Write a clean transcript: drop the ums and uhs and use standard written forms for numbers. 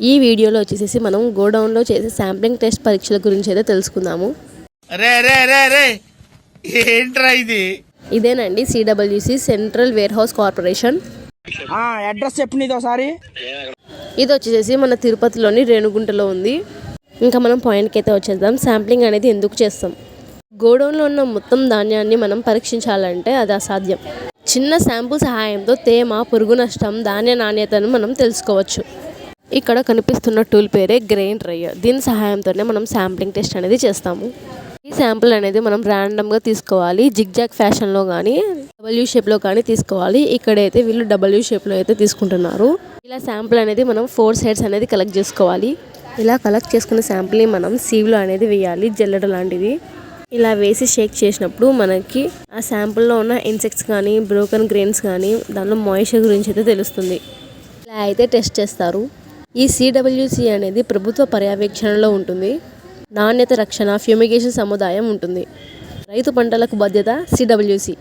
ఈ వీడియోలో వచ్చేసి మనం గోడౌన్లో చేసే శాంప్లింగ్ టెస్ట్ పరీక్షల గురించి అయితే తెలుసుకుందాము. ఇదేనండి CWC central warehouse corporation. Address చెప్పండి ఒకసారి. ఇది వచ్చేసి మన తిరుపతిలోని రేణుగుంటలో ఉంది. ఇంకా మనం పాయింట్కి అయితే వచ్చేద్దాం. శాంప్లింగ్ అనేది ఎందుకు చేస్తాం? గోడౌన్లో ఉన్న మొత్తం ధాన్యాన్ని మనం పరీక్షించాలంటే అది అసాధ్యం. చిన్న శాంపుల్ సహాయంతో తేమ, పురుగు నష్టం, ధాన్య నాణ్యతను మనం తెలుసుకోవచ్చు. ఇక్కడ కనిపిస్తున్న టూల్ పేరే గ్రెయిన్ డ్రైయర్. దీని సహాయంతోనే మనం శాంప్లింగ్ టెస్ట్ అనేది చేస్తాము. ఈ శాంపుల్ అనేది మనం ర్యాండమ్గా తీసుకోవాలి. జిగ్జాగ్ ఫ్యాషన్లో కానీ డబ్ల్యూ షేప్లో కానీ తీసుకోవాలి. ఇక్కడైతే వీళ్ళు డబ్ల్యూ షేప్లో అయితే తీసుకుంటున్నారు. ఇలా శాంపుల్ అనేది మనం 4 సైడ్స్ అనేది కలెక్ట్ చేసుకోవాలి. ఇలా కలెక్ట్ చేసుకున్న శాంపుల్ని మనం సీవ్లో అనేది వేయాలి, జల్లెడ లాంటిది. ఇలా వేసి షేక్ చేసినప్పుడు మనకి ఆ శాంపుల్లో ఉన్న ఇన్సెక్ట్స్ కానీ, బ్రోకెన్ గ్రెయిన్స్ కానీ, దానిలో మాయిశ్చర్ గురించి అయితే తెలుస్తుంది. ఇలా అయితే టెస్ట్ చేస్తారు. ఈ సిడబ్ల్యూసి అనేది ప్రభుత్వ పర్యవేక్షణలో ఉంటుంది. నాణ్యత రక్షణ, ఫ్యూమిగేషన్ సముదాయం ఉంటుంది. రైతు పంటలకు బాధ్యత సిడబ్ల్యూసి.